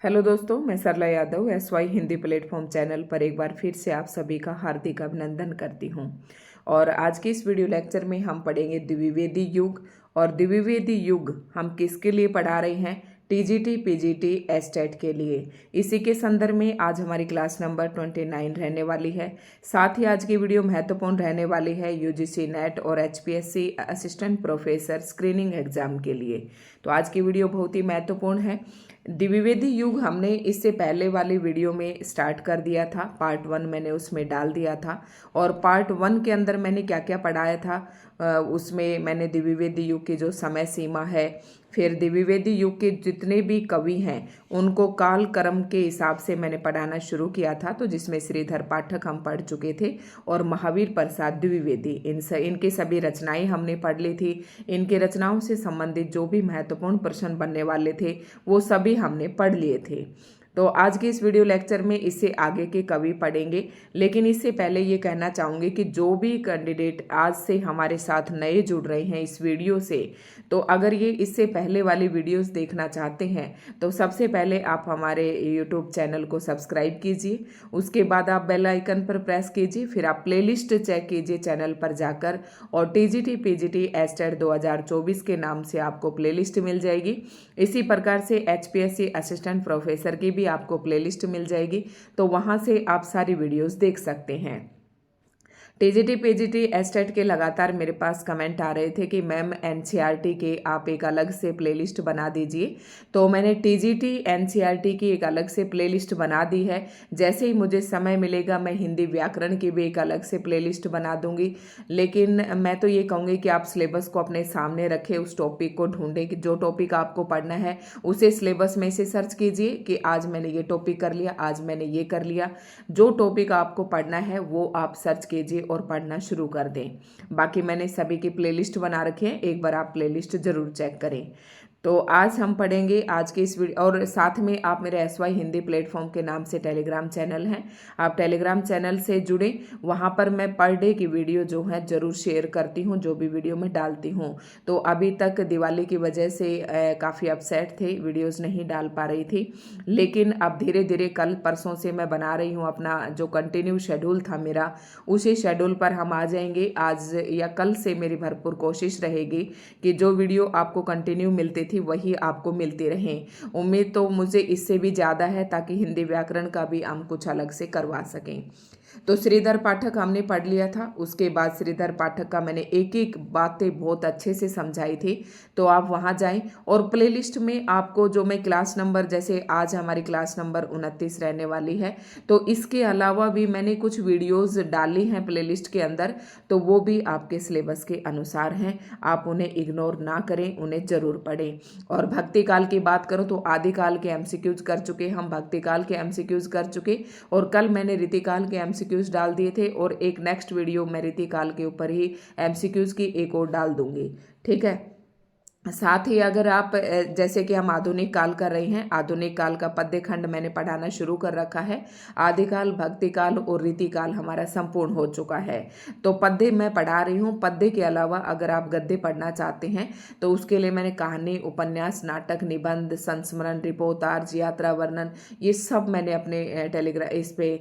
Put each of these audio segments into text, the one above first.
Hello दोस्तों, मैं Sarla Yadav SY Hindi platform channel पर एक बार फिर से आप सभी का हार्दिक अभिनंदन करती हूं। और आज के इस वीडियो लेक्चर में हम पढ़ेंगे द्विवेदी युग। और द्विवेदी युग हम किसके लिए पढ़ा रहे हैं? TGT PGT एस्टेट के लिए। इसी के संदर्भ में आज हमारी क्लास नंबर 29 रहने वाली है। साथ ही आज की वीडियो महत्वपूर्ण रहने वाली है UGC नेट और HPSC assistant professor screening exam के लिए। तो आज की वीडियो बहुत ही महत्वपूर्ण है। द्विवेदी युग हमने इससे पहले वाली वीडियो में स्टार्ट कर दिया था। पार्ट 1 मैंने उसमें डाल दिया था। और पार्ट 1 के अंदर मैंने क्या क्या पढ़ाया था, उसमें मैंने द्विवेदी युग की जो समय सीमा है, फिर द्विवेदी युग के जितने भी कवि हैं उनको काल क्रम के हिसाब से मैंने पढ़ाना शुरू किया था। तो जिसमें श्रीधर पाठक हम पढ़ चुके थे और महावीर प्रसाद द्विवेदी, इनके सभी रचनाएं हमने पढ़ ली थी। इनके रचनाओं से संबंधित जो भी महत्वपूर्ण प्रश्न बनने वाले थे वो सभी हमने पढ़ लिए थे। तो आज के इस वीडियो लेक्चर में इससे आगे के कवि पढ़ेंगे। लेकिन इससे पहले ये कहना चाहूँगी कि जो भी कैंडिडेट आज से हमारे साथ नए जुड़ रहे हैं इस वीडियो से, तो अगर ये इससे पहले वाली वीडियोस देखना चाहते हैं तो सबसे पहले आप हमारे यूट्यूब चैनल को सब्सक्राइब कीजिए। उसके बाद आप बेल आइकन पर प्रेस कीजिए, फिर आप प्लेलिस्ट चेक कीजिए चैनल पर जाकर, और TGT PGT एस्टेट 2024 के नाम से आपको प्लेलिस्ट मिल जाएगी। इसी प्रकार से HPSC असिस्टेंट प्रोफेसर की भी आपको प्लेलिस्ट मिल जाएगी, तो वहां से आप सारी वीडियोस देख सकते हैं। TGT PGT एस्टेट के लगातार मेरे पास कमेंट आ रहे थे कि मैम NCERT के आप एक अलग से प्लेलिस्ट बना दीजिए। तो मैंने TGT NCERT की एक अलग से प्लेलिस्ट बना दी है। जैसे ही मुझे समय मिलेगा मैं हिंदी व्याकरण की भी एक अलग से प्लेलिस्ट बना दूंगी। लेकिन मैं तो ये कहूँगी कि आप सिलेबस को अपने सामने रखें, उस टॉपिक को ढूंढें कि जो टॉपिक आपको पढ़ना है उसे सिलेबस में से सर्च कीजिए कि आज मैंने ये टॉपिक कर लिया, आज मैंने ये कर लिया। जो टॉपिक आपको पढ़ना है वो आप सर्च कीजिए और पढ़ना शुरू कर दें। बाकी मैंने सभी की प्लेलिस्ट बना रखी है, एक बार आप प्लेलिस्ट जरूर चेक करें। तो आज हम पढ़ेंगे आज के इस वीडियो, और साथ में आप मेरे SY हिंदी प्लेटफॉर्म के नाम से टेलीग्राम चैनल है, आप टेलीग्राम चैनल से जुड़े। वहाँ पर मैं पर डे की वीडियो जो है जरूर शेयर करती हूँ, जो भी वीडियो मैं डालती हूँ। तो अभी तक दिवाली की वजह से काफ़ी अपसेट थे, वीडियोज़ नहीं डाल पा रही थी। लेकिन अब धीरे धीरे कल परसों से मैं बना रही हूँ, अपना जो कंटिन्यू शेड्यूल था मेरा उसी शेड्यूल पर हम आ जाएंगे। आज या कल से मेरी भरपूर कोशिश रहेगी कि जो वीडियो आपको कंटिन्यू मिलती थी वही आपको मिलती रहें। उम्मीद तो मुझे इससे भी ज़्यादा है, ताकि हिंदी व्याकरण का भी हम कुछ अलग से करवा सकें। तो श्रीधर पाठक हमने पढ़ लिया था। उसके बाद श्रीधर पाठक का मैंने एक एक बातें बहुत अच्छे से समझाई थी। तो आप वहाँ जाएं और प्लेलिस्ट में आपको जो मैं क्लास नंबर, जैसे आज हमारी क्लास नंबर 29 रहने वाली है, तो इसके अलावा भी मैंने कुछ वीडियोस डाली हैं प्लेलिस्ट के अंदर, तो वो भी आपके सिलेबस के अनुसार हैं। आप उन्हें इग्नोर ना करें, उन्हें जरूर पढ़ें। और भक्ति काल की बात करूँ तो आदिकाल के MCQs कर चुके हम, भक्ति काल के MCQs कर चुके, और कल मैंने रीतिकाल के MCQs डाल दिए थे, और एक नेक्स्ट वीडियो मैं रीतिकाल के ऊपर ही MCQs की एक और डाल दूंगी। ठीक है। साथ ही अगर आप जैसे कि हम आधुनिक काल कर रहे हैं, आधुनिक काल का पद्य खंड मैंने पढ़ाना शुरू कर रखा है। आदिकाल, भक्तिकाल और रीतिकाल हमारा संपूर्ण हो चुका है। तो पद्य मैं पढ़ा रही हूँ। पद्य के अलावा अगर आप गद्य पढ़ना चाहते हैं तो उसके लिए मैंने कहानी, उपन्यास, नाटक, निबंध, संस्मरण, रिपोर्टाज, यात्रा वर्णन, ये सब मैंने अपने टेलीग्राम इस पे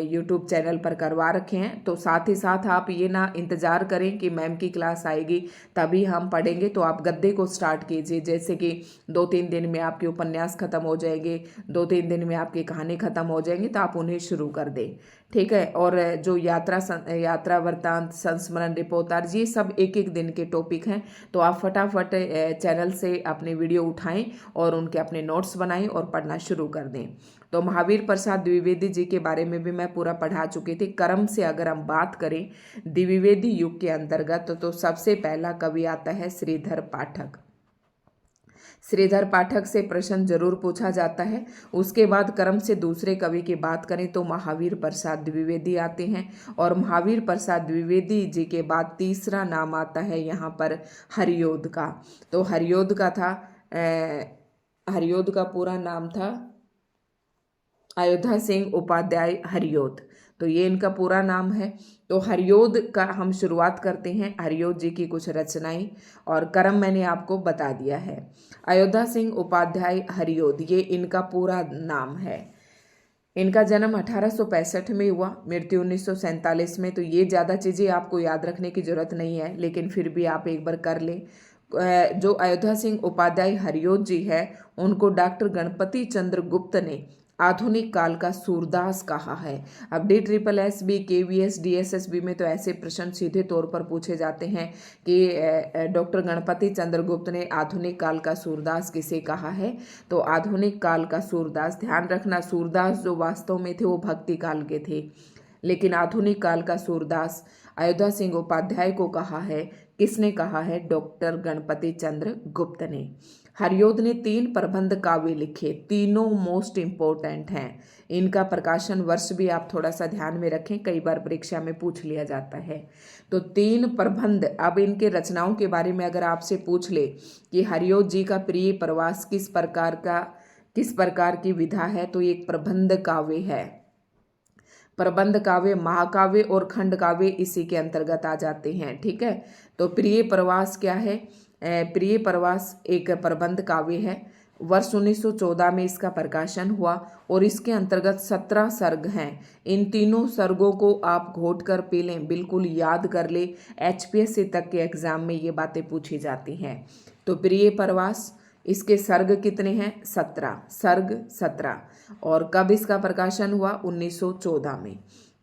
यूट्यूब चैनल पर करवा रखे हैं। तो साथ ही साथ आप ये ना इंतजार करें कि मैम की क्लास आएगी तभी हम पढ़ेंगे, तो आप गद्य को स्टार्ट कीजिए। जैसे कि 2-3 दिन में आपके उपन्यास खत्म हो जाएंगे, 2-3 दिन में आपकी कहानी खत्म हो जाएंगी, तो आप उन्हें शुरू कर दें। ठीक है। और जो यात्रा वृत्तांत, संस्मरण, रिपोर्टाज, ये सब एक एक दिन के टॉपिक हैं। तो आप फटाफट चैनल से अपने वीडियो उठाएं और उनके अपने नोट्स बनाएं और पढ़ना शुरू कर दें। तो महावीर प्रसाद द्विवेदी जी के बारे में भी मैं पूरा पढ़ा चुकी थी। क्रम से अगर हम बात करें द्विवेदी युग के अंतर्गत, तो सबसे पहला कवि आता है श्रीधर पाठक। श्रीधर पाठक से प्रश्न जरूर पूछा जाता है। उसके बाद क्रम से दूसरे कवि की बात करें तो महावीर प्रसाद द्विवेदी आते हैं, और महावीर प्रसाद द्विवेदी जी के बाद तीसरा नाम आता है यहाँ पर हरियोध का। तो हरियोध का था, हरियोध का पूरा नाम था अयोध्या सिंह उपाध्याय हरियोध। तो ये इनका पूरा नाम है। तो हरियोध का हम शुरुआत करते हैं, हरियोध जी की कुछ रचनाएं, और क्रम मैंने आपको बता दिया है। अयोध्या सिंह उपाध्याय हरियोध, ये इनका पूरा नाम है। इनका जन्म 1865 में हुआ, मृत्यु 1947 में। तो ये ज़्यादा चीज़ें आपको याद रखने की जरूरत नहीं है, लेकिन फिर भी आप एक बार कर लें। जो अयोध्या सिंह उपाध्याय हरियोध जी है, उनको डॉक्टर गणपति चंद्र गुप्त ने आधुनिक काल का सूरदास कहा है। अब DSSB KVS DSSB में तो ऐसे प्रश्न सीधे तौर पर पूछे जाते हैं कि डॉक्टर गणपति चंद्र गुप्त ने आधुनिक काल का सूरदास किसे कहा है। तो आधुनिक काल का सूरदास, ध्यान रखना, सूरदास जो वास्तव में थे वो भक्ति काल के थे, लेकिन आधुनिक काल का सूरदास अयोध्या सिंह उपाध्याय को कहा है। किसने कहा है? डॉक्टर गणपति चंद्र गुप्त ने। हरियोध ने 3 प्रबंध काव्य लिखे, तीनों मोस्ट इम्पोर्टेंट हैं। इनका प्रकाशन वर्ष भी आप थोड़ा सा ध्यान में रखें, कई बार परीक्षा में पूछ लिया जाता है। तो 3 प्रबंध। अब इनके रचनाओं के बारे में अगर आपसे पूछ ले कि हरियोध जी का प्रिय प्रवास किस प्रकार की विधा है, तो एक प्रबंध काव्य है। प्रबंध काव्य, महाकाव्य और खंड काव्य इसी के अंतर्गत आ जाते हैं, ठीक है। तो प्रिय प्रवास क्या है? प्रिय प्रवास एक प्रबंध काव्य है। वर्ष 1914 में इसका प्रकाशन हुआ और इसके अंतर्गत 17 सर्ग हैं। इन तीनों सर्गों को आप घोट कर पी लें, बिल्कुल याद कर ले, HPSC तक के एग्जाम में ये बातें पूछी जाती हैं। तो प्रिय प्रवास, इसके सर्ग कितने हैं? 17 सर्ग, 17। और कब इसका प्रकाशन हुआ? 1914 में।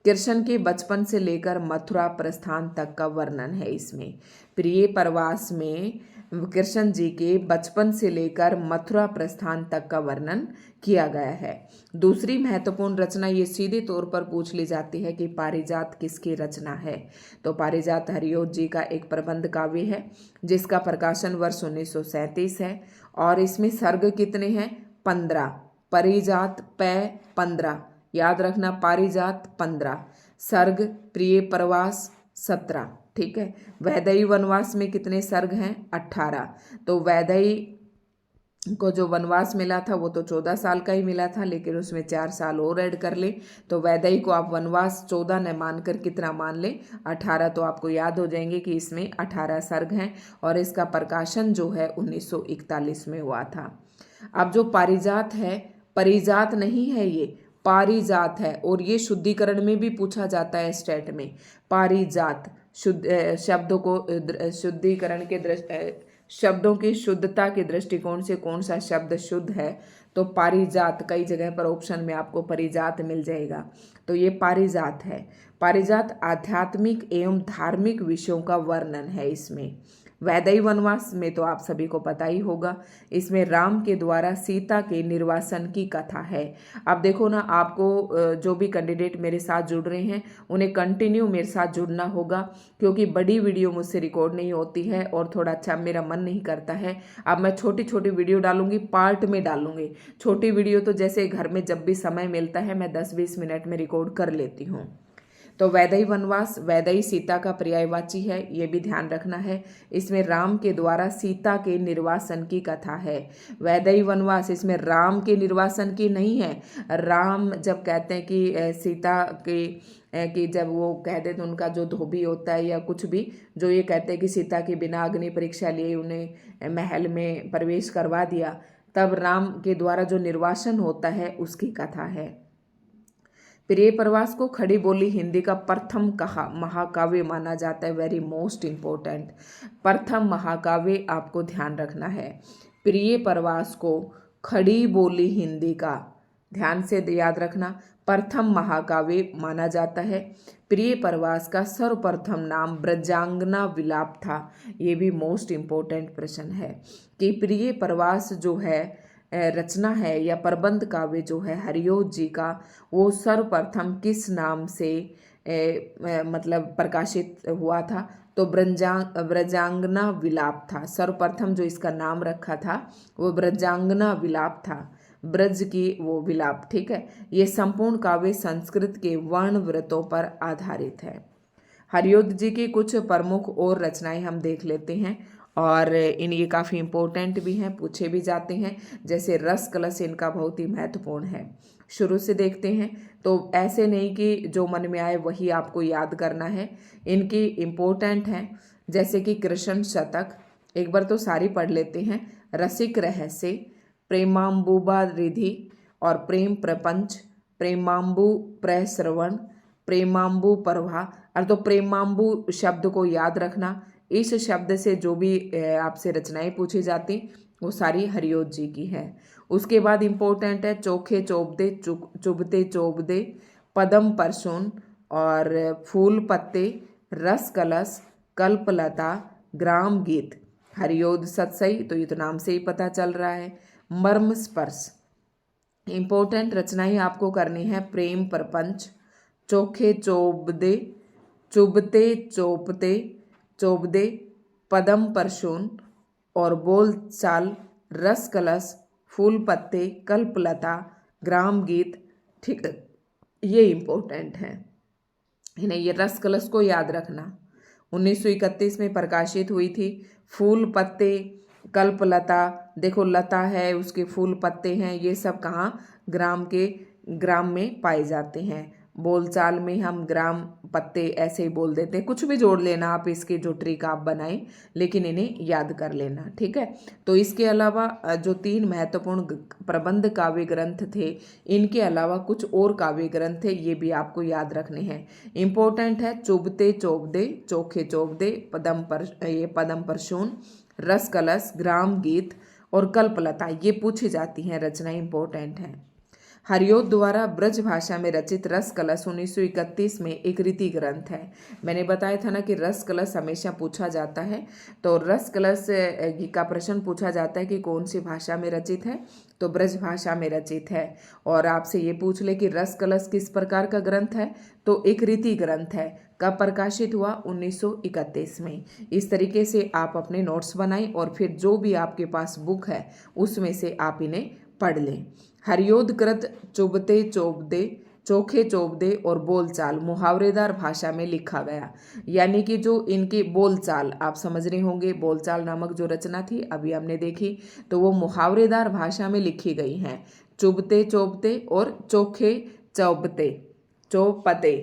कृष्ण के बचपन से लेकर मथुरा प्रस्थान तक का वर्णन है इसमें। प्रिय प्रवास में कृष्ण जी के बचपन से लेकर मथुरा प्रस्थान तक का वर्णन किया गया है। दूसरी महत्वपूर्ण रचना, ये सीधे तौर पर पूछ ली जाती है कि पारिजात किसकी रचना है। तो पारिजात हरियोध जी का एक प्रबंध काव्य है, जिसका प्रकाशन वर्ष 1937 है। और इसमें सर्ग कितने हैं? 15। पारिजात 15, याद रखना, पारिजात 15, सर्ग प्रिय प्रवास 17, ठीक है। वैदेही वनवास में कितने सर्ग हैं? 18। तो वैदेही को जो वनवास मिला था वो तो 14 साल का ही मिला था, लेकिन उसमें 4 साल और ऐड कर ले, तो वैदेही को आप वनवास 14 न मानकर कितना मान ले? 18। तो आपको याद हो जाएंगे कि इसमें 18 सर्ग हैं और इसका प्रकाशन जो है 1941 में हुआ था। अब जो पारिजात है, परिजात नहीं है, ये पारिजात है, और ये शुद्धिकरण में भी पूछा जाता है स्टेट में। पारिजात शुद्ध शब्दों को शुद्धिकरण के शब्दों की शुद्धता के दृष्टिकोण से कौन सा शब्द शुद्ध है? तो पारिजात। कई जगह पर ऑप्शन में आपको परिजात मिल जाएगा, तो ये पारिजात है। पारिजात आध्यात्मिक एवं धार्मिक विषयों का वर्णन है इसमें। वैदेही वनवास में तो आप सभी को पता ही होगा, इसमें राम के द्वारा सीता के निर्वासन की कथा है। अब देखो ना, आपको जो भी कैंडिडेट मेरे साथ जुड़ रहे हैं उन्हें कंटिन्यू मेरे साथ जुड़ना होगा, क्योंकि बड़ी वीडियो मुझसे रिकॉर्ड नहीं होती है और थोड़ा अच्छा मेरा मन नहीं करता है। अब मैं छोटी छोटी वीडियो डालूंगी, पार्ट में डालूंगी। छोटी वीडियो तो जैसे घर में जब भी समय मिलता है मैं 10-20 मिनट में रिकॉर्ड कर लेती हूँ। तो वैदेही वनवास, वैदेही सीता का पर्यायवाची है, ये भी ध्यान रखना है। इसमें राम के द्वारा सीता के निर्वासन की कथा है। वैदेही वनवास, इसमें राम के निर्वासन की नहीं है। राम जब कहते हैं कि सीता कि जब वो कहते हैं तो उनका जो धोबी होता है या कुछ भी, जो ये कहते हैं कि सीता की बिना अग्नि परीक्षा लिए उन्हें महल में प्रवेश करवा दिया, तब राम के द्वारा जो निर्वासन होता है उसकी कथा है। प्रिय प्रवास को खड़ी बोली हिंदी का प्रथम महाकाव्य माना जाता है। वेरी मोस्ट इम्पोर्टेंट, प्रथम महाकाव्य आपको ध्यान रखना है। प्रिय प्रवास को खड़ी बोली हिंदी का, ध्यान से याद रखना, प्रथम महाकाव्य माना जाता है। प्रिय प्रवास का सर्वप्रथम नाम ब्रजांगना विलाप था। ये भी मोस्ट इम्पोर्टेंट प्रश्न है कि प्रिय प्रवास जो है रचना है या प्रबंध काव्य जो है हरियोध जी का, वो सर्वप्रथम किस नाम से मतलब प्रकाशित हुआ था? तो ब्रजांगना विलाप था। सर्वप्रथम जो इसका नाम रखा था वो ब्रजांगना विलाप था, ब्रज की वो विलाप, ठीक है। ये संपूर्ण काव्य संस्कृत के वर्ण व्रतों पर आधारित है। हरियोध जी की कुछ प्रमुख और रचनाएं हम देख लेते हैं और ये काफ़ी इम्पोर्टेंट भी हैं, पूछे भी जाते हैं। जैसे रस कलश इनका बहुत ही महत्वपूर्ण है। शुरू से देखते हैं तो ऐसे नहीं कि जो मन में आए वही आपको याद करना है, इनकी इम्पोर्टेंट हैं। जैसे कि कृष्ण शतक, एक बार तो सारी पढ़ लेते हैं। रसिक रहस्य, प्रेमाम्बुबा रिधि और प्रेम प्रपंच, प्रेमाम्बु प्रश्रवण, प्रेमाम्बु प्रभा। और तो प्रेमाम्बु शब्द को याद रखना। इस शब्द से जो भी आपसे रचनाएं पूछी जाती वो सारी हरिओत जी की है। उसके बाद इम्पोर्टेंट है चोखे चोबदे, चुभते चोबदे, पदम परसून और फूल पत्ते, रस कलश, कल्पलता, ग्राम गीत। हरिओद सतसई तो ये तो नाम से ही पता चल रहा है। मर्म स्पर्श, इम्पोर्टेंट रचनाएं आपको करनी है। प्रेम प्रपंच, चोखे चोबदे, चुभते चोपते चोबदे, पदम परशून और बोल चाल, रस कलश, फूल पत्ते, कल्पलता, ग्राम गीत। ठीक, ये इम्पोर्टेंट है। इन्हें ये रस कलश को याद रखना। 1931 में प्रकाशित हुई थी। फूल पत्ते, कल्पलता, देखो लता है उसके फूल पत्ते हैं, ये सब कहाँ, ग्राम में पाए जाते हैं। बोलचाल में हम ग्राम पत्ते ऐसे ही बोल देते हैं। कुछ भी जोड़ लेना आप, इसकी जो ट्रिक आप बनाएं, लेकिन इन्हें याद कर लेना। ठीक है। तो इसके अलावा जो 3 महत्वपूर्ण प्रबंध काव्य ग्रंथ थे, इनके अलावा कुछ और काव्य ग्रंथ थे, ये भी आपको याद रखने हैं। इम्पोर्टेंट है चुभते चोबदे, चोखे चोबदे, पदम परशून, रस कलश, ग्राम गीत और कल्पलता, ये पूछी जाती हैं रचनाएं, इंपॉर्टेंट हैं। हरिओद द्वारा ब्रज भाषा में रचित रस कलश 1931 में एक रीति ग्रंथ है। मैंने बताया था ना कि रस कलश हमेशा पूछा जाता है। तो रस कलश का प्रश्न पूछा जाता है कि कौन सी भाषा में रचित है, तो ब्रज भाषा में रचित है। और आपसे ये पूछ ले कि रस कलश किस प्रकार का ग्रंथ है, तो एक रीति ग्रंथ है। कब प्रकाशित हुआ, 1931 में। इस तरीके से आप अपने नोट्स बनाएं और फिर जो भी आपके पास बुक है उसमें से आप इन्हें पढ़ लें। हरिओद कृत चुभते चोबदे, चोखे चोबदे और बोलचाल मुहावरेदार भाषा में लिखा गया। यानी कि जो इनकी बोलचाल आप समझ रहे होंगे, बोलचाल नामक जो रचना थी अभी हमने देखी, तो वो मुहावरेदार भाषा में लिखी गई हैं। चुभते चोबते और चोखे चौबते चौपते,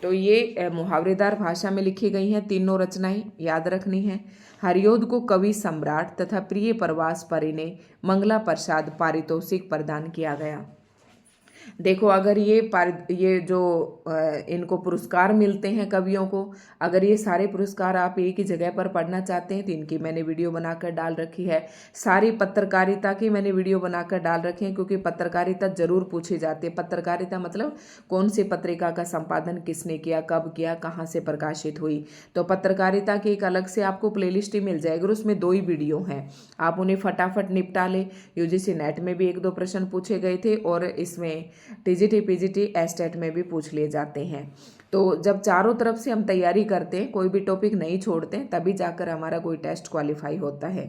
तो ये मुहावरेदार भाषा में लिखी गई हैं। तीनों रचनाएं याद रखनी है। हरिओद को कवि सम्राट तथा प्रिय प्रवास पर इन्हें मंगला प्रसाद पारितोषिक प्रदान किया गया। देखो, अगर ये जो इनको पुरस्कार मिलते हैं कवियों को, अगर ये सारे पुरस्कार आप एक ही जगह पर पढ़ना चाहते हैं तो इनकी मैंने वीडियो बनाकर डाल रखी है। सारी पत्रकारिता की मैंने वीडियो बनाकर डाल रखी है, क्योंकि पत्रकारिता जरूर पूछी जाती है। पत्रकारिता मतलब कौन सी पत्रिका का संपादन किसने किया, कब किया, कहाँ से प्रकाशित हुई। तो पत्रकारिता की एक अलग से आपको प्लेलिस्ट ही मिल जाएगी, उसमें 2 ही वीडियो हैं, आप उन्हें फटाफट निपटा ले। यूजीसी नेट में भी 1-2 प्रश्न पूछे गए थे और इसमें टीजीटी पीजीटी एस्टेट में भी पूछ लिए जाते हैं। तो जब चारों तरफ से हम तैयारी करते हैं, कोई भी टॉपिक नहीं छोड़ते हैं, तभी जाकर हमारा कोई टेस्ट क्वालिफाई होता है।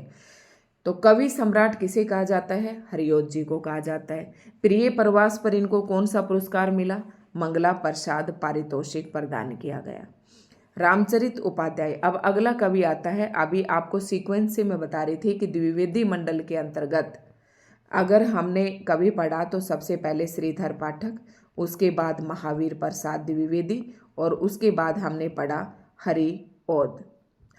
तो कवि सम्राट किसे कहा जाता है, हरिओद जी को कहा जाता है। प्रिय प्रवास पर इनको कौन सा पुरस्कार मिला, मंगला प्रसाद पारितोषिक प्रदान किया गया। रामचरित उपाध्याय, अब अगला कवि आता है। अभी आपको सीक्वेंस से मैं बता रही थी कि द्विवेदी मंडल के अंतर्गत अगर हमने कवि पढ़ा तो सबसे पहले श्रीधर पाठक, उसके बाद महावीर प्रसाद द्विवेदी और उसके बाद हमने पढ़ा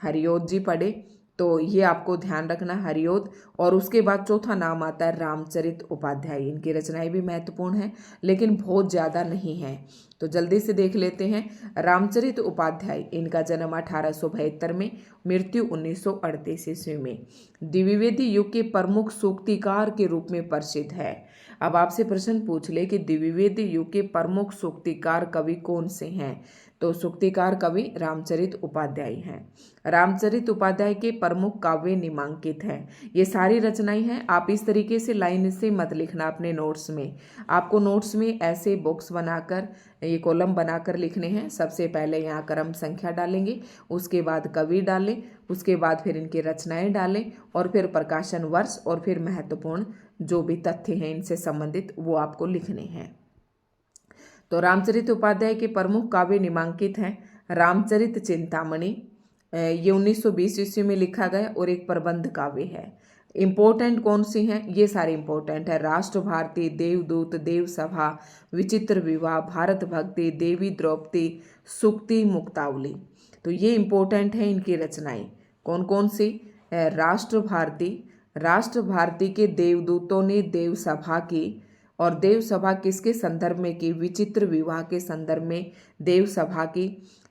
हरिओद जी पढ़े। तो ये आपको ध्यान रखना, हरिओद। और उसके बाद चौथा नाम आता है रामचरित उपाध्याय। इनकी रचनाएं भी महत्वपूर्ण हैं लेकिन बहुत ज़्यादा नहीं हैं, तो जल्दी से देख लेते हैं। रामचरित उपाध्याय, इनका जन्म 1872 में, मृत्यु 1938 ईस्वी में। द्विवेदी युग के प्रमुख सूक्तिकार के रूप में प्रसिद्ध है। अब आपसे प्रश्न पूछ ले कि द्विवेदी युग के प्रमुख सूक्तिकार कवि कौन से हैं, तो सूक्तिकार कवि रामचरित उपाध्याय हैं। रामचरित उपाध्याय के प्रमुख काव्य निम्नांकित हैं। ये सारी रचनाएं हैं। आप इस तरीके से लाइन से मत लिखना अपने नोट्स में। आपको नोट्स में ऐसे बॉक्स बनाकर, ये कॉलम बनाकर लिखने हैं। सबसे पहले यहाँ क्रम संख्या डालेंगे, उसके बाद कवि डालें, उसके बाद फिर इनकी रचनाएं डालें और फिर प्रकाशन वर्ष और फिर महत्वपूर्ण जो भी तथ्य हैं इनसे संबंधित वो आपको लिखने हैं। तो रामचरित उपाध्याय के प्रमुख काव्य निम्नांकित हैं। रामचरित चिंतामणि, ये 1920 ईस्वी में लिखा गया और एक प्रबंध काव्य है। इम्पोर्टेंट कौन सी हैं? ये सारे इम्पोर्टेंट है। राष्ट्र भारती, देवदूत, देव सभा, विचित्र विवाह, भारत भक्ति, देवी द्रौपदी, सुक्ति, मुक्तावली। तो ये इम्पोर्टेंट है इनकी रचनाएं। कौन कौन सी? राष्ट्र भारती, राष्ट्र भारती के देवदूतों ने देव सभा की, और देव सभा किसके संदर्भ में की? विचित्र विवाह के संदर्भ में देव सभा की।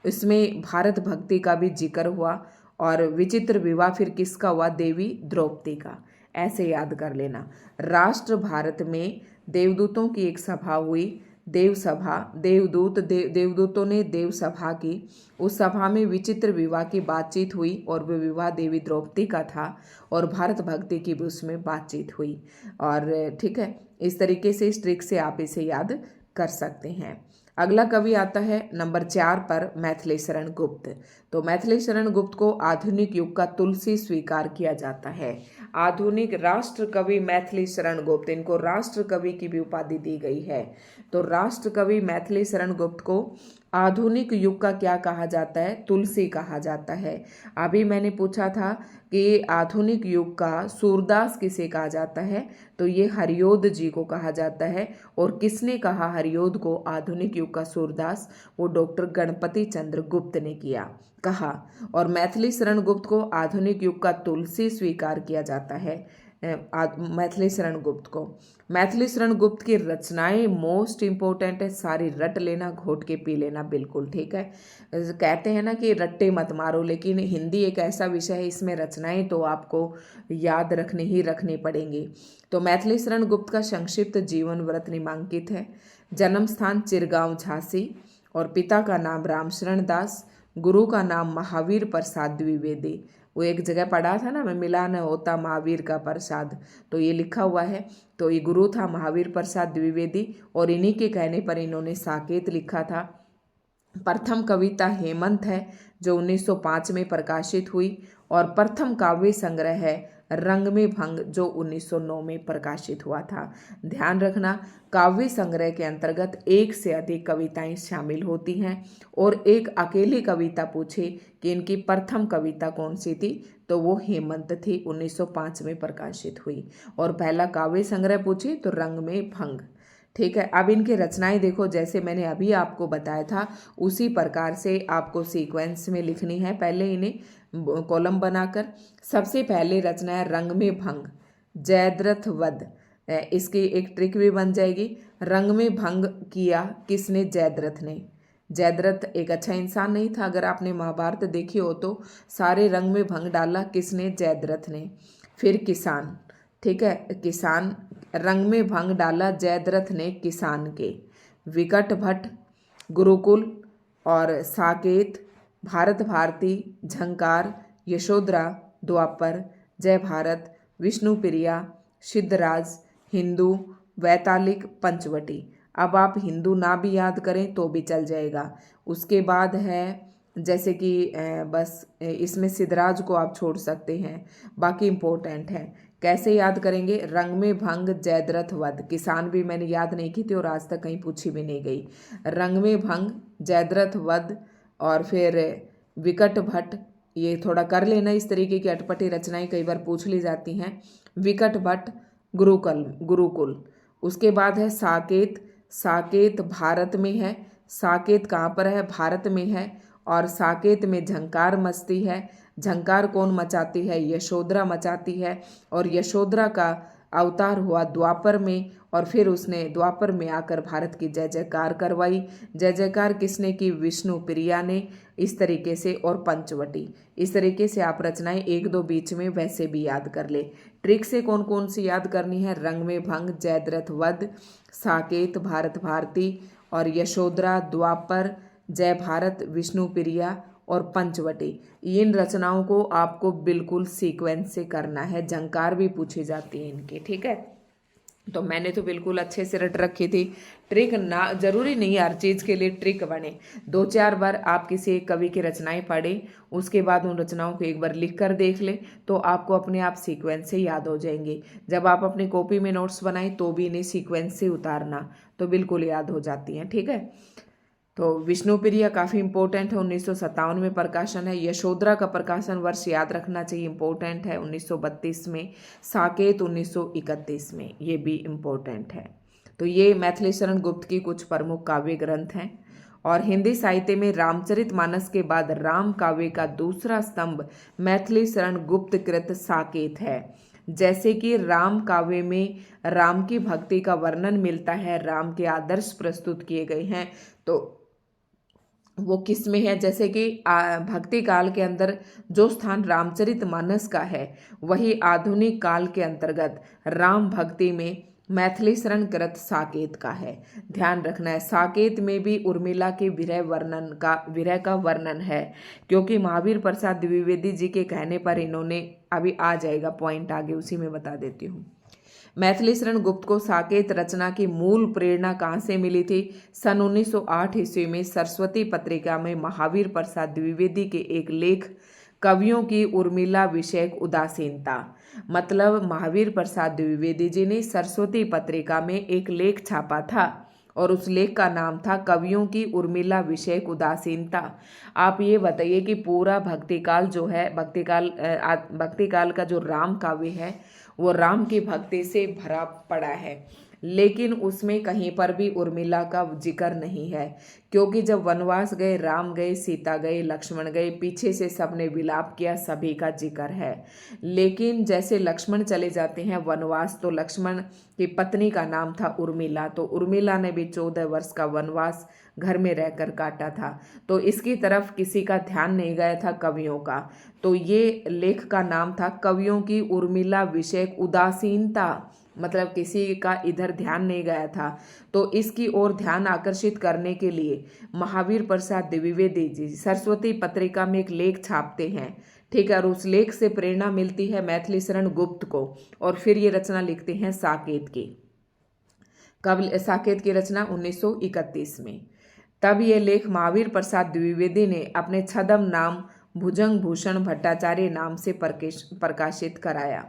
इसमें भारत भक्ति का भी जिक्र हुआ, और विचित्र विवाह फिर किसका हुआ? देवी द्रौपदी का। ऐसे याद कर लेना। राष्ट्र भारत में देवदूतों की एक सभा हुई, देव सभा, देवदूतों ने देव सभा की। उस सभा में विचित्र विवाह की बातचीत हुई, और वह विवाह देवी द्रौपदी का था, और भारत भक्ति की भी उसमें बातचीत हुई। और ठीक है, इस तरीके से इस ट्रिक से आप इसे याद कर सकते हैं। अगला कवि आता है नंबर 4 पर, मैथिली शरण गुप्त। तो मैथिली शरण गुप्त को आधुनिक युग का तुलसी स्वीकार किया जाता है। आधुनिक राष्ट्र कवि मैथिली शरण गुप्त, इनको राष्ट्र कवि की भी उपाधि दी गई है। तो राष्ट्र कवि मैथिली शरण गुप्त को आधुनिक युग का क्या कहा जाता है? तुलसी कहा जाता है। अभी मैंने पूछा था कि आधुनिक युग का सूरदास किसे कहा जाता है? तो ये हरियोध जी को कहा जाता है। और किसने कहा हरियोध को आधुनिक युग का सूरदास? वो डॉक्टर गणपति चंद्र गुप्त ने कहा। और मैथिली शरण गुप्त को आधुनिक युग का तुलसी स्वीकार किया जाता है। मैथिली शरण गुप्त को, मैथिली शरण गुप्त की रचनाएं मोस्ट इंपॉर्टेंट है, सारी रट लेना, घोट के पी लेना, बिल्कुल ठीक है। कहते हैं ना कि रट्टे मत मारो, लेकिन हिंदी एक ऐसा विषय है, इसमें रचनाएं तो आपको याद रखनी पड़ेंगी। तो मैथिली शरण गुप्त का संक्षिप्त जीवन व्रत निम्नांकित है। जन्म स्थान चिरगांव झांसी, और पिता का नाम रामशरण दास, गुरु का नाम महावीर प्रसाद द्विवेदी। वो एक जगह पढ़ा था ना, मैं मिला न होता महावीर का प्रसाद, तो ये लिखा हुआ है। तो ये गुरु था महावीर प्रसाद द्विवेदी, और इन्हीं के कहने पर इन्होंने साकेत लिखा था। प्रथम कविता हेमंत है, जो 1905 में प्रकाशित हुई, और प्रथम काव्य संग्रह है रंग में भंग, जो 1909 में प्रकाशित हुआ था। ध्यान रखना, काव्य संग्रह के अंतर्गत एक से अधिक कविताएं शामिल होती हैं, और एक अकेली कविता पूछे कि इनकी प्रथम कविता कौन सी थी, तो वो हेमंत थी, 1905 में प्रकाशित हुई। और पहला काव्य संग्रह पूछे तो रंग में भंग। ठीक है, अब इनके रचनाएं देखो, जैसे मैंने अभी आपको बताया था उसी प्रकार से आपको सीक्वेंस में लिखनी है। पहले इन्हें कॉलम बनाकर, सबसे पहले रचना है रंग में भंग, जयद्रथ वध। इसकी एक ट्रिक भी बन जाएगी। रंग में भंग किया किसने? जयद्रथ ने। जयद्रथ एक अच्छा इंसान नहीं था, अगर आपने महाभारत देखी हो तो सारे रंग में भंग डाला किसने? जयद्रथ ने। फिर किसान, ठीक है, किसान, रंग में भंग डाला जयद्रथ ने किसान के। विकट भट्ट, गुरुकुल और साकेत, भारत भारती, झंकार, यशोधरा, द्वापर, जय भारत, विष्णुप्रिया, सिद्धराज, हिंदू, वैतालिक, पंचवटी। अब आप हिंदू ना भी याद करें तो भी चल जाएगा। उसके बाद है जैसे कि बस इसमें सिद्धराज को आप छोड़ सकते हैं, बाकी इम्पोर्टेंट है। कैसे याद करेंगे? रंग में भंग, जयद्रथ वध। किसान भी मैंने याद नहीं की थी और आज तक कहीं पूछी भी नहीं गई। रंग में भंग, जयद्रथ वध, और फिर विकट भट्ट, ये थोड़ा कर लेना, इस तरीके की अटपटी रचनाएं कई बार पूछ ली जाती हैं। विकट भट्ट, गुरुकुल। उसके बाद है साकेत। साकेत भारत में है। साकेत कहाँ पर है? भारत में है। और साकेत में झंकार मचती है। झंकार कौन मचाती है? यशोधरा मचाती है। और यशोधरा का अवतार हुआ द्वापर में, और फिर उसने द्वापर में आकर भारत की जय जयकार करवाई। जय जयकार किसने की? विष्णु प्रिया ने। इस तरीके से, और पंचवटी। इस तरीके से आप रचनाएं एक दो बीच में वैसे भी याद कर ले। ट्रिक से कौन कौन सी याद करनी है? रंग में भंग, जयद्रथ वध, साकेत, भारत भारती, और यशोधरा, द्वापर, जय भारत, विष्णुप्रिया और पंचवटी। इन रचनाओं को आपको बिल्कुल सीक्वेंस से करना है। झंकार भी पूछी जाती है इनके, ठीक है। तो मैंने तो बिल्कुल अच्छे से रट रखी थी। ट्रिक ना, जरूरी नहीं हर चीज़ के लिए ट्रिक बने। 2-4 बार आप किसी एक कवि की रचनाएं पढ़ें, उसके बाद उन रचनाओं को एक बार लिख कर देख लें, तो आपको अपने आप सीक्वेंस से याद हो जाएंगे। जब आप अपनी कॉपी में नोट्स बनाएं तो भी इन्हें सीक्वेंस से उतारना, तो बिल्कुल याद हो जाती हैं, ठीक है। तो विष्णुप्रिया काफ़ी इंपॉर्टेंट है, 1957 में प्रकाशन है। यशोधरा का प्रकाशन वर्ष याद रखना चाहिए, इंपॉर्टेंट है, 1932 में। साकेत 1931 में, ये भी इम्पोर्टेंट है। तो ये मैथिली शरण गुप्त की कुछ प्रमुख काव्य ग्रंथ हैं। और हिंदी साहित्य में रामचरितमानस के बाद राम काव्य का दूसरा स्तंभ मैथिली शरण गुप्त कृत साकेत है। जैसे कि राम काव्य में राम की भक्ति का वर्णन मिलता है, राम के आदर्श प्रस्तुत किए गए हैं, तो वो किस में है? जैसे कि भक्ति काल के अंदर जो स्थान रामचरितमानस का है, वही आधुनिक काल के अंतर्गत राम भक्ति में मैथिली शरण कृत साकेत का है। ध्यान रखना है, साकेत में भी उर्मिला के विरह का वर्णन है, क्योंकि महावीर प्रसाद द्विवेदी जी के कहने पर इन्होंने, अभी आ जाएगा पॉइंट आगे, उसी में बता देती हूँ। मैथिली शरण गुप्त को साकेत रचना की मूल प्रेरणा कहाँ से मिली थी? सन 1908 ईस्वी में सरस्वती पत्रिका में महावीर प्रसाद द्विवेदी के एक लेख कवियों की उर्मिला विषयक उदासीनता। मतलब महावीर प्रसाद द्विवेदी जी ने सरस्वती पत्रिका में एक लेख छापा था और उस लेख का नाम था कवियों की उर्मिला विषयक उदासीनता। आप ये बताइए कि पूरा भक्तिकाल जो है, भक्तिकाल का जो राम काव्य है वो राम की भक्ति से भरा पड़ा है, लेकिन उसमें कहीं पर भी उर्मिला का जिक्र नहीं है, क्योंकि जब वनवास गए, राम गए, सीता गए, लक्ष्मण गए, पीछे से सबने विलाप किया, सभी का जिक्र है। लेकिन जैसे लक्ष्मण चले जाते हैं वनवास, तो लक्ष्मण की पत्नी का नाम था उर्मिला, तो उर्मिला ने भी 14 वर्ष का वनवास घर में रहकर काटा था, तो इसकी तरफ किसी का ध्यान नहीं गया था कवियों का। तो ये लेख का नाम था कवियों की उर्मिला विषयक उदासीनता, मतलब किसी का इधर ध्यान नहीं गया था। तो इसकी ओर ध्यान आकर्षित करने के लिए महावीर प्रसाद द्विवेदी जी सरस्वती पत्रिका में एक लेख छापते हैं, ठीक है, और उस लेख से प्रेरणा मिलती है मैथिली शरण गुप्त को, और फिर ये रचना लिखते हैं साकेत की। कब साकेत की रचना? 1931 में। तब ये लेख महावीर प्रसाद द्विवेदी ने अपने छद्म नाम भुजंग भूषण भट्टाचार्य नाम से प्रकाशित कराया।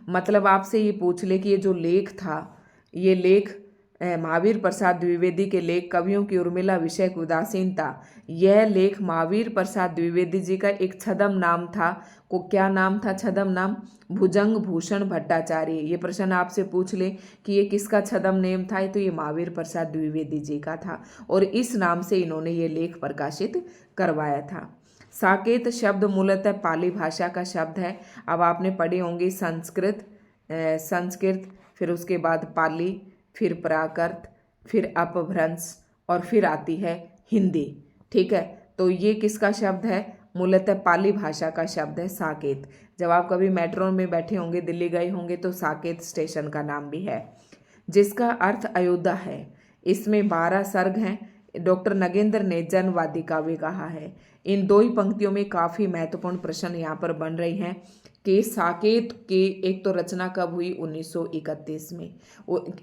मतलब आपसे ये पूछ ले कि ये जो लेख था, ये लेख महावीर प्रसाद द्विवेदी के लेख कवियों की उर्मिला विषयक उदासीनता, यह लेख महावीर प्रसाद द्विवेदी जी का एक छद्म नाम था। को क्या नाम था? छद्म नाम भुजंग भूषण भट्टाचार्य। ये प्रश्न आपसे पूछ ले कि ये किसका छद्म नेम था, तो ये महावीर प्रसाद द्विवेदी जी का था, और इस नाम से इन्होंने ये लेख प्रकाशित करवाया था। साकेत शब्द मूलतः पाली भाषा का शब्द है। अब आपने पढ़ी होंगी संस्कृत, फिर उसके बाद पाली, फिर प्राकृत, फिर अपभ्रंश, और फिर आती है हिंदी, ठीक है। तो ये किसका शब्द है? मूलतः पाली भाषा का शब्द है साकेत। जब आप कभी मेट्रो में बैठे होंगे, दिल्ली गए होंगे, तो साकेत स्टेशन का नाम भी है, जिसका अर्थ अयोध्या है। इसमें 12 सर्ग हैं। डॉक्टर नगेंद्र ने जनवादी काव्य कहा है। इन दो ही पंक्तियों में काफ़ी महत्वपूर्ण प्रश्न यहाँ पर बन रही हैं कि साकेत की एक तो रचना कब हुई? 1931 में।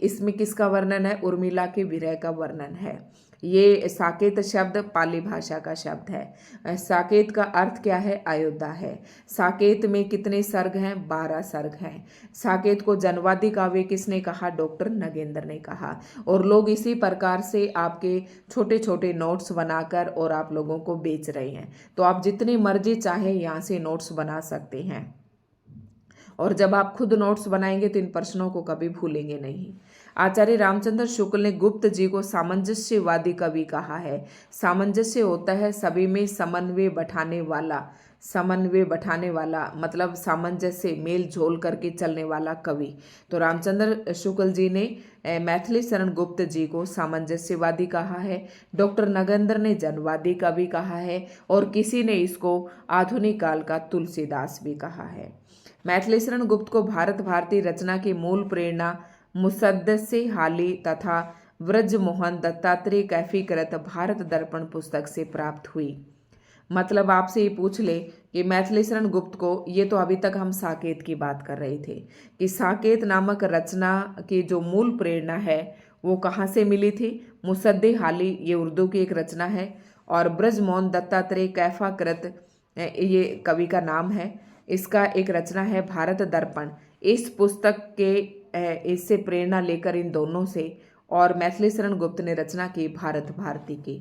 इसमें किसका वर्णन है? उर्मिला के विरह का वर्णन है। ये साकेत शब्द पाली भाषा का शब्द है। साकेत का अर्थ क्या है? अयोध्या है। साकेत में कितने सर्ग हैं? 12 सर्ग हैं। साकेत को जनवादी काव्य किसने कहा? डॉक्टर नगेंद्र ने कहा। और लोग इसी प्रकार से आपके छोटे छोटे नोट्स बनाकर और आप लोगों को बेच रहे हैं। तो आप जितनी मर्जी चाहे यहाँ से नोट्स बना सकते हैं, और जब आप खुद नोट्स बनाएंगे तो इन प्रश्नों को कभी भूलेंगे नहीं। आचार्य रामचंद्र शुक्ल ने गुप्त जी को सामंजस्यवादी कवि कहा है। सामंजस्य होता है सभी में समन्वय बैठाने वाला, समन्वय बैठाने वाला मतलब सामंजस्य, मेल झोल करके चलने वाला कवि। तो रामचंद्र शुक्ल जी ने मैथिली शरण गुप्त जी को सामंजस्यवादी कहा है, डॉक्टर नगेंद्र ने जनवादी कवि कहा है, और किसी ने इसको आधुनिक काल का तुलसीदास भी कहा है। मैथिली शरण गुप्त को भारत भारती रचना की मूल प्रेरणा मुसद्दसे हाली तथा व्रजमोहन दत्तात्रेय कैफीकृत भारत दर्पण पुस्तक से प्राप्त हुई। मतलब आपसे ये पूछ ले कि मैथिली शरण गुप्त को, ये तो अभी तक हम साकेत की बात कर रहे थे, कि साकेत नामक रचना की जो मूल प्रेरणा है वो कहाँ से मिली थी? मुसद्दे हाली, ये उर्दू की एक रचना है, और ब्रजमोहन दत्तात्रेय कैफाकृत ये कवि का नाम है। इसका एक रचना है भारत दर्पण। इस पुस्तक के इससे प्रेरणा लेकर इन दोनों से और मैथिली शरण गुप्त ने रचना की भारत भारती की।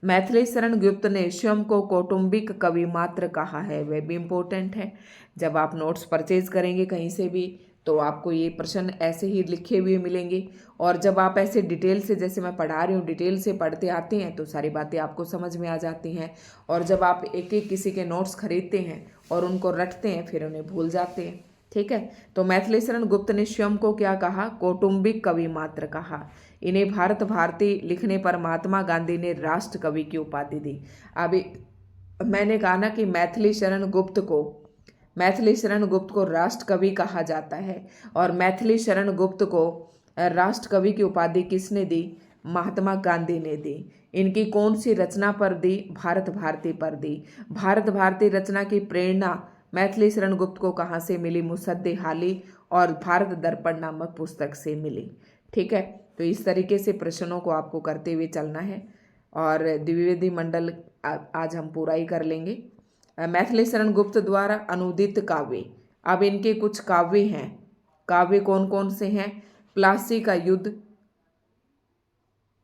मैथिली शरण गुप्त ने स्वयं को कौटुंबिक कवि मात्र कहा है, वह भी इम्पोर्टेंट है। जब आप नोट्स परचेज करेंगे कहीं से भी तो आपको ये प्रश्न ऐसे ही लिखे हुए मिलेंगे, और जब आप ऐसे डिटेल से, जैसे मैं पढ़ा रही हूँ, डिटेल से पढ़ते आते हैं तो सारी बातें आपको समझ में आ जाती हैं। और जब आप एक एक किसी के नोट्स खरीदते हैं और उनको रटते हैं फिर उन्हें भूल जाते हैं। ठीक है, तो मैथिली शरण गुप्त ने स्वयं को क्या कहा? कौटुंबिक कवि मात्र कहा। इन्हें भारत भारती लिखने पर महात्मा गांधी ने राष्ट्र कवि की उपाधि दी। अभी मैंने कहा ना कि मैथिली शरण गुप्त को राष्ट्र कवि कहा जाता है, और मैथिली शरण गुप्त को राष्ट्र कवि की उपाधि किसने दी? महात्मा गांधी ने दी। इनकी कौन सी रचना पर दी? भारत भारती पर दी। भारत भारती रचना की प्रेरणा मैथिली शरण गुप्त को कहाँ से मिली? मुसद्देहाली और भारत दर्पण नामक पुस्तक से मिली। ठीक है, तो इस तरीके से प्रश्नों को आपको करते हुए चलना है, और द्विवेदी मंडल आज हम पूरा ही कर लेंगे। मैथिली शरण गुप्त द्वारा अनुदित काव्य, अब इनके कुछ काव्य हैं। काव्य कौन कौन से हैं? प्लासी का युद्ध,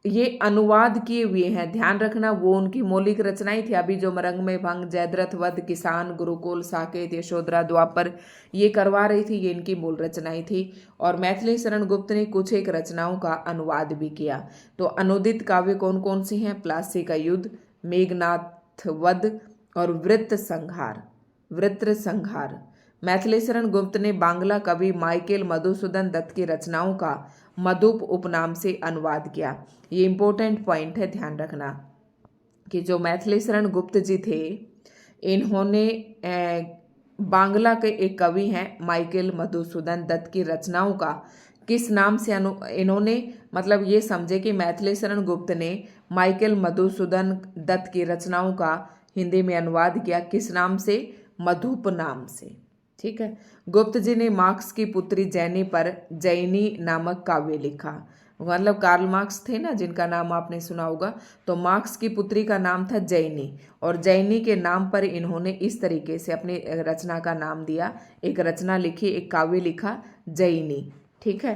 ये अनुवाद किए हुए हैं, ध्यान रखना, वो उनकी मौलिक रचनाएं थी। अभी जो मरंग में भंग, जयद्रथ वध, किसान, गुरुकुल, साकेत, यशोधरा, द्वापर ये करवा रही थी, ये इनकी मूल रचनाएं थी। और मैथिली शरण गुप्त ने कुछ एक रचनाओं का अनुवाद भी किया। तो अनुदित काव्य कौन कौन से हैं? प्लासी का युद्ध, मेघनाथ वध और वृत्त संहार। मैथिली शरण गुप्त ने बांग्ला कवि माइकेल मधुसूदन दत्त की रचनाओं का मधुप उपनाम से अनुवाद किया। ये इंपॉर्टेंट पॉइंट है, ध्यान रखना कि जो मैथिली शरण गुप्त जी थे, इन्होंने बांग्ला के एक कवि हैं माइकेल मधुसूदन दत्त की रचनाओं का किस नाम से इन्होंने, मतलब ये समझे कि मैथिली शरण गुप्त ने माइकेल मधुसूदन दत्त की रचनाओं का हिंदी में अनुवाद किया, किस नाम से? मधुप नाम से। ठीक है, गुप्त जी ने मार्क्स की पुत्री जैनी पर जैनी नामक काव्य लिखा। मतलब कार्ल मार्क्स थे ना, जिनका नाम आपने सुना होगा, तो मार्क्स की पुत्री का नाम था जैनी, और जैनी के नाम पर इन्होंने इस तरीके से अपनी रचना का नाम दिया, एक रचना लिखी, एक काव्य लिखा, जैनी। ठीक है,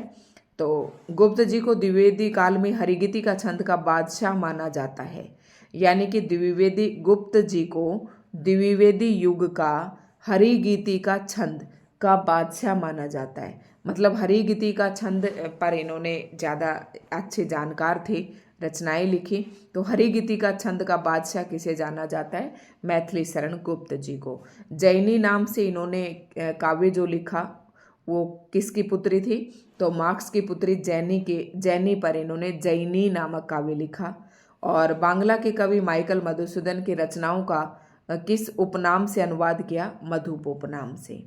तो गुप्त जी को द्विवेदी काल में हरिगीति का छंद का बादशाह माना जाता है। यानी कि द्विवेदी गुप्त जी को द्विवेदी युग का हरिगीति का छंद का बादशाह माना जाता है। मतलब हरिगीति का छंद पर इन्होंने ज़्यादा अच्छे जानकार थे, रचनाएं लिखी, तो हरिगीति का छंद का बादशाह किसे जाना जाता है? मैथिली शरण गुप्त जी को। जैनी नाम से इन्होंने काव्य जो लिखा वो किसकी पुत्री थी? तो मार्क्स की पुत्री जैनी पर इन्होंने जैनी नामक काव्य लिखा। और बांग्ला के कवि माइकल मधुसूदन की रचनाओं का किस उपनाम से अनुवाद किया? मधुप उपनाम से।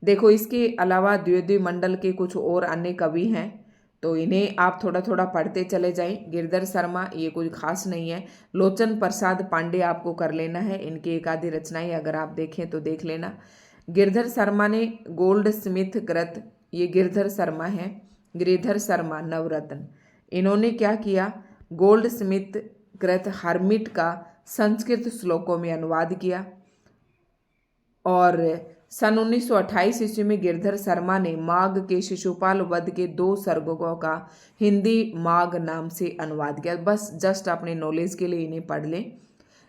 देखो, इसके अलावा द्विवेदी मंडल के कुछ और अन्य कवि हैं, तो इन्हें आप थोड़ा थोड़ा पढ़ते चले जाएं। गिरधर शर्मा, ये कोई खास नहीं है। लोचन प्रसाद पांडे आपको कर लेना है, इनकी एक आधी रचनाएं अगर आप देखें तो देख लेना। गिरधर शर्मा ने गोल्ड स्मिथ कृत, ये गिरधर शर्मा है, गिरधर शर्मा नवरत्न, इन्होंने क्या किया? गोल्ड स्मिथ कृत हर्मिट का संस्कृत श्लोकों में अनुवाद किया। और सन 1928 ईस्वी में गिरधर शर्मा ने माघ के शिशुपाल वध के 2 सर्गों का हिंदी माघ नाम से अनुवाद किया। बस जस्ट अपने नॉलेज के लिए इन्हें पढ़ लें।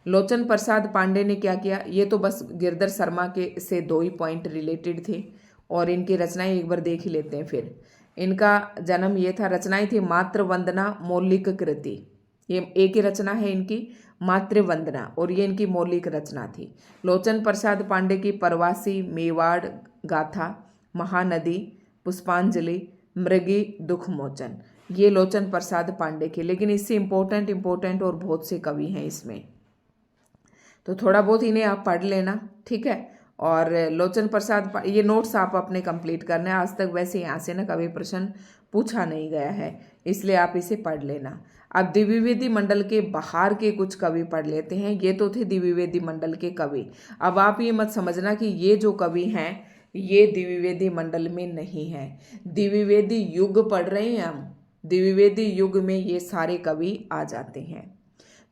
लोचन प्रसाद पांडे ने क्या किया? ये तो बस गिरधर शर्मा के से 2 ही पॉइंट रिलेटेड थे, और इनकी रचनाएं एक बार देख ही लेते हैं। फिर इनका जन्म ये था, रचनाएं थी मातृ वंदना मौलिक कृति, ये एक ही रचना है इनकी, मातृ वंदना, और ये इनकी मौलिक रचना थी। लोचन प्रसाद पांडे की प्रवासी, मेवाड़ गाथा, महानदी, पुष्पांजलि, मृगी, दुख मोचन, ये लोचन प्रसाद पांडे के। लेकिन इससे इम्पोर्टेंट और बहुत से कवि हैं इसमें, तो थोड़ा बहुत इन्हें आप पढ़ लेना। ठीक है, और लोचन प्रसाद, ये नोट्स आप अपने कंप्लीट करना है। आज तक वैसे यहाँ से ना कभी प्रश्न पूछा नहीं गया है, इसलिए आप इसे पढ़ लेना। अब द्विवेदी मंडल के बाहर के कुछ कवि पढ़ लेते हैं। ये तो थे द्विवेदी मंडल के कवि। अब आप ये मत समझना कि ये जो कवि हैं ये द्विवेदी मंडल में नहीं है, द्विवेदी युग पढ़ रहे हैं हम, द्विवेदी युग में ये सारे कवि आ जाते हैं।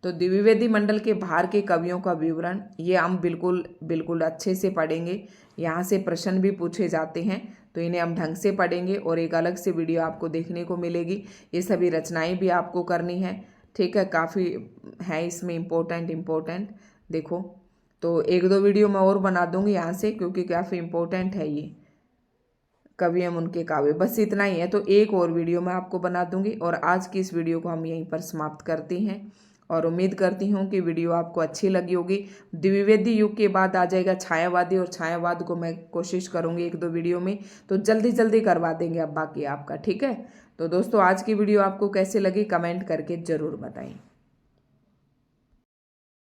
तो द्विवेदी मंडल के बाहर के कवियों का विवरण ये हम बिल्कुल अच्छे से पढ़ेंगे। यहाँ से प्रश्न भी पूछे जाते हैं, तो इन्हें हम ढंग से पढ़ेंगे, और एक अलग से वीडियो आपको देखने को मिलेगी। ये सभी रचनाएं भी आपको करनी है। ठीक है, काफ़ी है इसमें इम्पोर्टेंट देखो। तो एक दो वीडियो मैं और बना दूंगी यहाँ से, क्योंकि काफ़ी इम्पोर्टेंट है ये कवि एवं उनके काव्य। बस इतना ही है, तो एक और वीडियो मैं आपको बना दूंगी। और आज की इस वीडियो को हम यहीं पर समाप्त करते हैं और उम्मीद करती हूँ कि वीडियो आपको अच्छी लगी होगी। द्विवेदी युग के बाद आ जाएगा छायावादी, और छायावाद को मैं कोशिश करूँगी एक दो वीडियो में, तो जल्दी जल्दी करवा देंगे अब बाकी आपका। ठीक है, तो दोस्तों आज की वीडियो आपको कैसे लगी कमेंट करके ज़रूर बताएं।